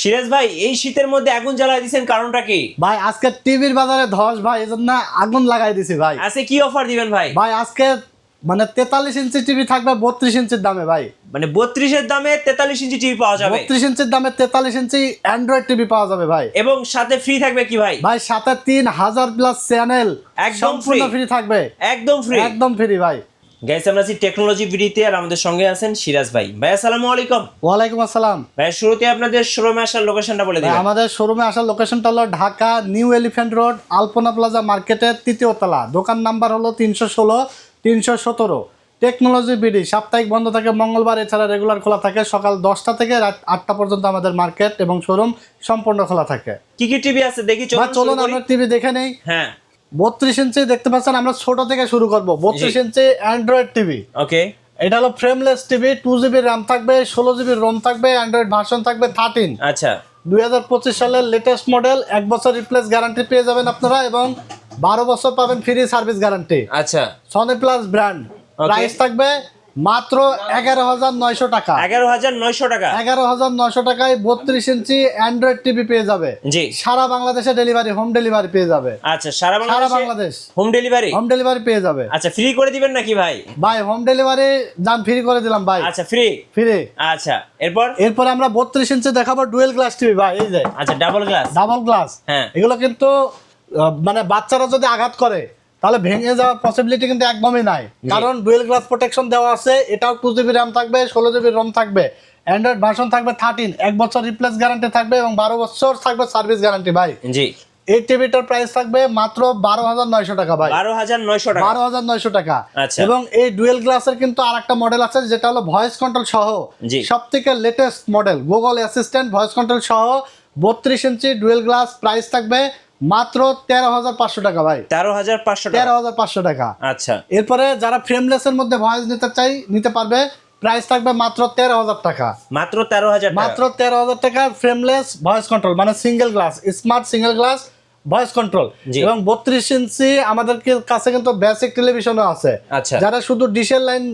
সিরাজ ভাই, এই শীতের মধ্যে আগুন জ্বালায় দিয়েছেন, কারণটা কি? ভাই আজকে টিভির বাজারে ধস ভাই, এজন্য আগুন লাগাই দিছি ভাই। আজকে কি অফার দিবেন ভাই? ভাই আজকে মানে 43 ইঞ্চি টিভি থাকবে 32 ইঞ্চির দামে ভাই। মানে 32 এর দামে 43 ইঞ্চি টিভি পাওয়া যাবে? 32 ইঞ্চির দামে 43 ইঞ্চি অ্যান্ড্রয়েড টিভি পাওয়া যাবে ভাই। এবং সাথে ফ্রি থাকবে কি ভাই? ভাই সাথে 3000 প্লাস চ্যানেল একদম সম্পূর্ণ ফ্রি থাকবে। একদম ফ্রি, একদম ফ্রি ভাই। গাইস, আমরা আছি টেকনোলজি ভিডিওতে, আর আমাদের সঙ্গে আছেন সিরাজ ভাই। ভাই আসসালামু আলাইকুম। ওয়ালাইকুম আসসালাম। ভাই শুরুতে আপনাদের শোরুমে আসার লোকেশনটা বলে দিন। আমাদের শোরুমে আসার লোকেশনটা হলো ঢাকা নিউ এলিফ্যান্ট রোড আলপনা প্লাজা মার্কেটের 3য় তলা। দোকান নাম্বার হলো 316 317। টেকনোলজি বিডি সাপ্তাহিক বন্ধ থাকে মঙ্গলবার, এছাড়া রেগুলার খোলা থাকে সকাল 10টা থেকে রাত 8টা পর্যন্ত। আমাদের মার্কেট এবং শোরুম সম্পূর্ণ খোলা থাকে। কি কি টিভি আছে দেখি, চলুন আমরা টিভি দেখে নেই। হ্যাঁ, 32 ইঞ্চি দেখতে পাচ্ছেন, আমরা ছোট থেকে শুরু করব। 32 ইঞ্চি অ্যান্ড্রয়েড টিভি। ওকে, এটা হলো ফ্রেমলেস টিভি, 2GB র্যাম থাকবে, 16GB রোম থাকবে, অ্যান্ড্রয়েড ভার্সন থাকবে 13। আচ্ছা, 2025 সালের লেটেস্ট মডেল। 1 বছর রিপ্লেস গ্যারান্টি পেয়ে যাবেন আপনারা, এবং 12 বছর পাবেন ফ্রি সার্ভিস গ্যারান্টি। আচ্ছা, সনি প্লাস ব্র্যান্ড। প্রাইস থাকবে মাত্র 11,900 টাকা। 11,900 টাকা। 11,900 টাকায় 32 ইঞ্চি অ্যান্ড্রয়েড টিভি পেয়ে যাবে। জি, সারা বাংলাদেশে ডেলিভারি, হোম ডেলিভারি পেয়ে যাবে। আচ্ছা, সারা Bangladesh home delivery. Home delivery পেয়ে যাবে। আচ্ছা, ফ্রি করে দিবেন নাকি ভাই? ভাই হোম ডেলিভারি যান ফ্রি করে দিলাম ভাই। আচ্ছা, ফ্রি ফ্রি। আচ্ছা, এরপর আমরা 32 ইঞ্চি দেখাবো ডুয়েল গ্লাস টিভি ভাই। এই যে আচ্ছা, ডাবল গ্লাস। Double glass. হ্যাঁ, এগুলো কিন্তু মানে বাচ্চারা যদি আঘাত করে তাহলে ভেঙে যাওয়ার পসিবিলিটি কিন্তু একদমই নাই, কারণ ডুয়েল গ্লাস প্রোটেকশন দেওয়া আছে। এটাও 2GB র্যাম থাকবে, 16GB রোম থাকবে, অ্যান্ড্রয়েড ভার্সন থাকবে 13। 1 বছর রিপ্লেস গ্যারান্টি থাকবে এবং 12 বছর থাকবে সার্ভিস গ্যারান্টি ভাই। জি, এই টিভিটার প্রাইস থাকবে মাত্র 12,900 টাকা ভাই। 12,900 টাকা। 12,900 টাকা। আচ্ছা, এবং এই ডুয়েল গ্লাসের কিন্তু আরেকটা মডেল আছে, যেটা হলো ভয়েস কন্ট্রোল সহ সবথেকে latest model, Google assistant voice control সহ 32 ইঞ্চি ডুয়েল গ্লাস। প্রাইস থাকবে মাত্র 13,500 টাকা ভাই। 13,500 টাকা। 13,500 টাকা। আচ্ছা, এরপরে যারা ফ্রেমলেস এর মধ্যে ভয়েস নিতে পারবে, প্রাইস থাকবে মাত্র 13,000 টাকা। মাত্র 13,000 টাকা। মাত্র 13,000 টাকা ফ্রেমলেস ভয়েস কন্ট্রোল, মানে single glass, smart single glass voice control. এবং 32 ইঞ্চি আমাদের কাছে কিন্তু বেসিক টেলিভিশনও আছে। আচ্ছা, যারা শুধু ডিশের লাইন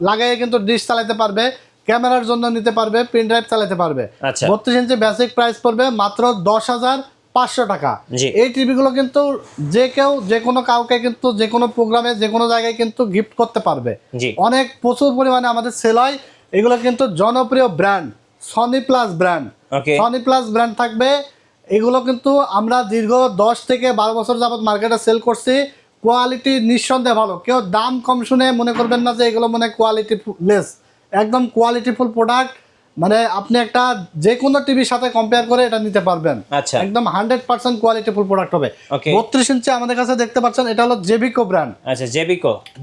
লাগাই কিন্তু ডিশ চালাতে পারবে, ক্যামেরার জন্য নিতে পারবে, পেন ড্রাইভ চালাতে পারবে। আচ্ছা, 32 ইঞ্চি বেসিক প্রাইস পড়বে মাত্র 10,500 টাকা। জি, এই টিভিগুলো কিন্তু যে কেউ যে কোনো কাউকে কিন্তু যে কোনো প্রোগ্রামে যে কোনো জায়গায় কিন্তু গিফট করতে পারবে। জি, অনেক প্রচুর পরিমাণে আমাদের সেল হয়। এগুলো কিন্তু জনপ্রিয় ব্র্যান্ড, সনি প্লাস ব্র্যান্ড। ওকে, সনি প্লাস ব্র্যান্ড থাকবে। এগুলো কিন্তু আমরা দীর্ঘ 10 থেকে 12 বছর যাবত মার্কেটে সেল করছি। কোয়ালিটি নিঃসন্দেহে ভালো, কেউ দাম কম শুনে মনে করবেন না যে এগুলো মনে কোয়ালিটি লেস। একদম কোয়ালিটিফুল প্রোডাক্ট, মানে আপনি একটা যে কোনো টিভির সাথে কম্পেয়ার করে এটা নিতে পারবেন। আচ্ছা, একদম 100% কোয়ালিটিফুল প্রোডাক্ট হবে। ওকে, 32 ইঞ্চি আমাদের কাছে দেখতে পাচ্ছেন, এটা হলো জেবিকো ব্র্যান্ড। আচ্ছা,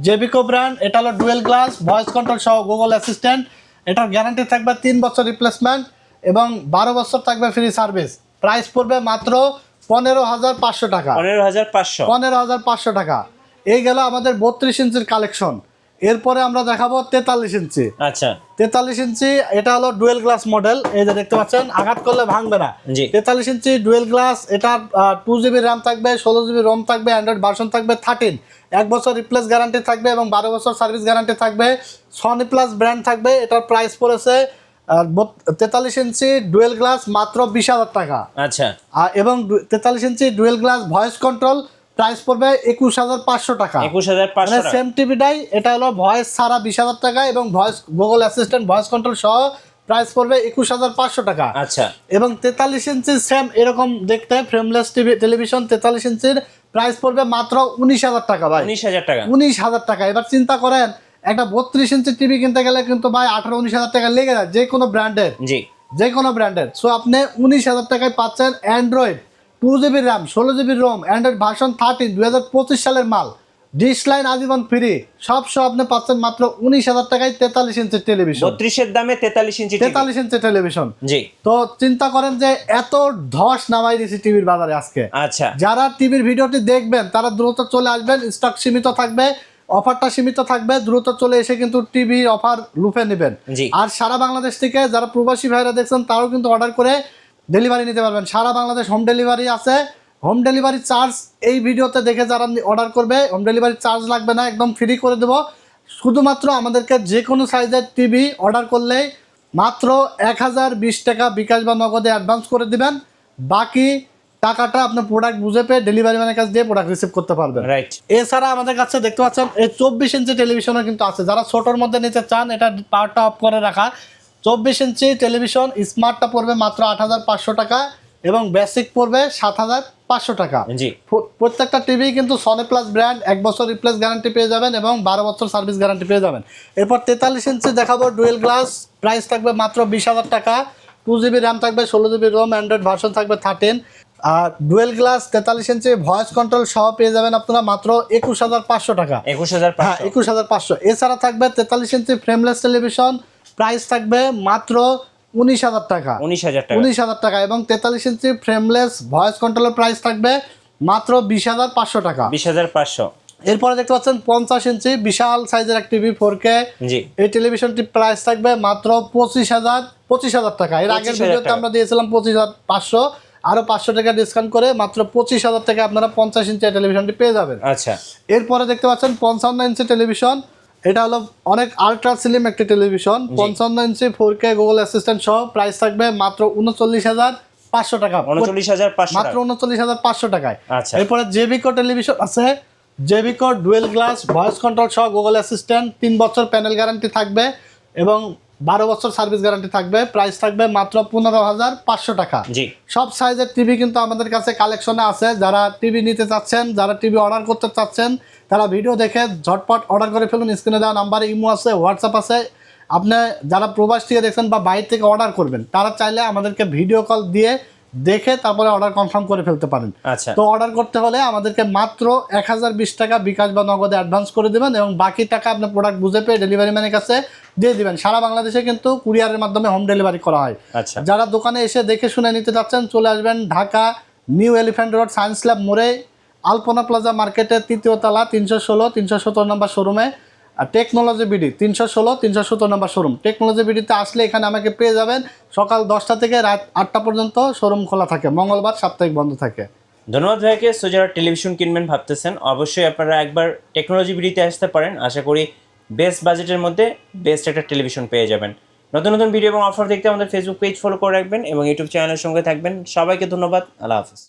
জেবিকো ব্র্যান্ড। এটা হলো ডুয়েল গ্লাস ভয়েস কন্ট্রোল সহ গুগল অ্যাসিস্ট্যান্ট। এটার গ্যারান্টি থাকবে 3 বছর রিপ্লেসমেন্ট এবং 12 বছর থাকবে ফ্রি সার্ভিস। প্রাইস পড়বে মাত্র 15,500 টাকা। 15,500। 15,500 টাকা। এই গেল আমাদের 32 ইঞ্চির কালেকশন। এরপরে আমরা দেখাবো 43 ইঞ্চি। আচ্ছা, 43 ইঞ্চি এটা হলো ডুয়েল গ্লাস মডেল। এই যে দেখতে পাচ্ছেন, আঘাত করলে ভাঙবে না। জি, 43 ইঞ্চি ডুয়েল গ্লাস। এটা 2GB র্যাম থাকবে, 16GB রোম থাকবে, অ্যান্ড্রয়েড ভার্সন থাকবে 13। 1 বছর রিপ্লেস গ্যারান্টি থাকবে এবং 12 বছর সার্ভিস গ্যারান্টি থাকবে। সনি প্লাস ব্র্যান্ড থাকবে। এটার প্রাইস পড়েছে 43 ইঞ্চি ডুয়েল গ্লাস মাত্র 20,000 টাকা। আচ্ছা, এবং 43 inch dual glass voice control price পড়বে 21,500 টাকা। 21,500 টাকা। সেম টিভিটাই, এটা হলো ভয়েস ছাড়া 20,000 টাকা এবং voice Google assistant voice control সহ প্রাইস পড়বে 21,500 টাকা। আচ্ছা, এবং 43 ইঞ্চি সেম এরকম দেখতে ফ্রেমলেস টিভি টেলিভিশন 43 ইঞ্চির প্রাইস পড়বে মাত্র 19,000 টাকা ভাই। 19,000 টাকা। 19,000 টাকা। এবার চিন্তা করেন, একটা 32 ইঞ্চি টিভি কিনতে গেলে কিন্তু ভাই 18-19,000 টাকা লেগে যায়, যে কোনো ব্র্যান্ডের। জি, যে কোনো ব্র্যান্ডের। সো আপনি 19,000 টাকায় পাচ্ছেন Android, 2GB RAM, 16GB ROM, Android version 13, 2025 সালের মাল, ডিশ লাইন আজীবন ফ্রি, সব আপনি পাচ্ছেন মাত্র 19,000 টাকায় 43 ইঞ্চি টেলিভিশন। 32 এর দামে 43 ইঞ্চি 43 ইঞ্চি টেলিভিশন। জি, তো চিন্তা করেন যে এত ধস নামাই দিয়েছি টিভির বাজারে আজকে। আচ্ছা, যারা টিভির ভিডিওটি দেখবেন তারা দ্রুত চলে আসবেন, স্টক সীমিত থাকবে, অফারটা সীমিত থাকবে, দ্রুত চলে এসে কিন্তু টিভির অফার লুফে নেবেন। আর সারা বাংলাদেশ থেকে যারা প্রবাসী ভাইরা দেখছেন তারাও কিন্তু অর্ডার করে ডেলিভারি নিতে পারবেন। সারা বাংলাদেশ হোম ডেলিভারি আছে। হোম ডেলিভারি চার্জ এই ভিডিওতে দেখে যারা অর্ডার করবে, হোম ডেলিভারি চার্জ লাগবে না, একদম ফ্রি করে দেবো। শুধুমাত্র আমাদেরকে যে কোনো সাইজের টিভি অর্ডার করলেই মাত্র 1020 টাকা বিকাশ বা নগদে অ্যাডভান্স করে দিবেন, বাকি টাকাটা আপনি প্রোডাক্ট বুঝে পেয়ে ডেলিভারি ম্যানের কাছে দিয়ে প্রোডাক্ট রিসিভ করতে পারবেন। রাইট। এছাড়া আমাদের কাছে দেখতে পাচ্ছেন এই 24 ইঞ্চি টেলিভিশনও কিন্তু আছে, যারা ছোটোর মধ্যে নিতে চান এটা পাওয়ারটা অফ করে রাখা। 24 ইঞ্চি টেলিভিশন স্মার্টটা পড়বে মাত্র 8500 টাকা এবং বেসিক পড়বে 7500 টাকা। জি। প্রত্যেকটা টিভি কিন্তু সনি প্লাস ব্র্যান্ড 1 বছর রিপ্লেস গ্যারান্টি পেয়ে যাবেন এবং 12 বছর সার্ভিস গ্যারান্টি পেয়ে যাবেন। এরপর 43 ইঞ্চি দেখাবো ডুয়েল গ্লাস, প্রাইস থাকবে মাত্র 20,000 টাকা। 2GB র্যাম থাকবে, 16GB রোম, অ্যান্ড্রয়েড ভার্সন থাকবে 13। আর dual glass 43 inch voice control সহ পেয়ে যাবেন আপনারা মাত্র 21,500 টাকা। 21,500। হ্যাঁ 21,500। এছাড়া থাকবে 43 ইঞ্চি ফ্রেমলেস টেলিভিশন, প্রাইস থাকবে মাত্র 19,000 টাকা। 19,000 টাকা এবং 43 ইঞ্চি ফ্রেমলেস ভয়েস কন্ট্রোলের প্রাইস থাকবে মাত্র 20,500 টাকা। 20,500। এরপরে দেখতে পাচ্ছেন 50 ইঞ্চি বিশাল সাইজের এক টিভি 4K। জি। এই টেলিভিশনটির প্রাইস থাকবে মাত্র 25,000 টাকা। এর আগের ভিডিওতে আমরা দিয়েছিলাম 25,500, আরো 500 টাকা ডিসকাউন্ট করে মাত্র 25,000 টাকা আপনারা 50 ইঞ্চি টেলিভিশনটি পেয়ে যাবেন। আচ্ছা। এরপরে দেখতে পাচ্ছেন 55 ইঞ্চি টেলিভিশন, এটা হলো অনেক আলট্রা স্লিম একটি টেলিভিশন। 55 ইঞ্চি 4K গুগল অ্যাসিস্ট্যান্ট সহ প্রাইস থাকবে মাত্র 39,500 টাকা। 39,500 মাত্র 39,500 টাকায়। আচ্ছা। এরপরে জেবিকো টেলিভিশন আছে, জেবিকো ডুয়েল গ্লাস ভয়েস কন্ট্রোল সহ গুগল অ্যাসিস্ট্যান্ট, 3 বছর প্যানেল গ্যারান্টি থাকবে এবং 12 বছর সার্ভিস গ্যারান্টি থাকবে। প্রাইস থাকবে মাত্র 15,500 টাকা। জি। সব সাইজের টিভি কিন্তু আমাদের কাছে কালেকশনে আছে। যারা টিভি নিতে চাচ্ছেন, যারা টিভি অর্ডার করতে চাচ্ছেন, তারা ভিডিও দেখে ঝটপট অর্ডার করে ফেলুন। স্ক্রিনে দেওয়া নাম্বারে ইমো আছে, হোয়াটসঅ্যাপ আছে। আপনি যারা প্রবাস থেকে দেখছেন বা বাইরে থেকে অর্ডার করবেন, তারা চাইলে আমাদেরকে ভিডিও কল দিয়ে দেখে তারপরে অর্ডার কনফার্ম করে ফেলতে পারেন। আচ্ছা। তো অর্ডার করতে হলে আমাদেরকে মাত্র 1020 টাকা বিকাশ বা নগদে অ্যাডভান্স করে দেবেন এবং বাকি টাকা আপনি প্রোডাক্ট বুঝে পেয়ে ডেলিভারি ম্যানের কাছে দিয়ে দিবেন। সারা বাংলাদেশে কিন্তু কুরিয়ারের মাধ্যমে হোম ডেলিভারি করা হয়। আচ্ছা। যারা দোকানে এসে দেখে শুনে নিতে যাচ্ছেন, চলে আসবেন Dhaka new elephant road science lab মোড়ে আলপনা প্লাজা মার্কেটের 3য় তলা 316-317 নম্বর শোরুমে। আর টেকনোলজি বিডি 316-317 নম্বর শোরুম। টেকনোলজি বিডিতে আসলে এখানে আমাকে পেয়ে যাবেন। সকাল 10টা থেকে রাত 8টা পর্যন্ত শোরুম খোলা থাকে, মঙ্গলবার সাপ্তাহিক বন্ধ থাকে। ধন্যবাদ ভাইকে। সো যারা টেলিভিশন কিনবেন ভাবতেছেন, অবশ্যই আপনারা একবার টেকনোলজি বিডিতে আসতে পারেন। আশা করি বেস্ট বাজেটের মধ্যে বেস্ট একটা টেলিভিশন পেয়ে যাবেন। নতুন নতুন ভিডিও এবং অফার দেখতে আমাদের ফেসবুক পেজ ফলো করে রাখবেন এবং ইউটিউব চ্যানেলের সঙ্গে থাকবেন। সবাইকে ধন্যবাদ। আল্লাহ হাফিজ।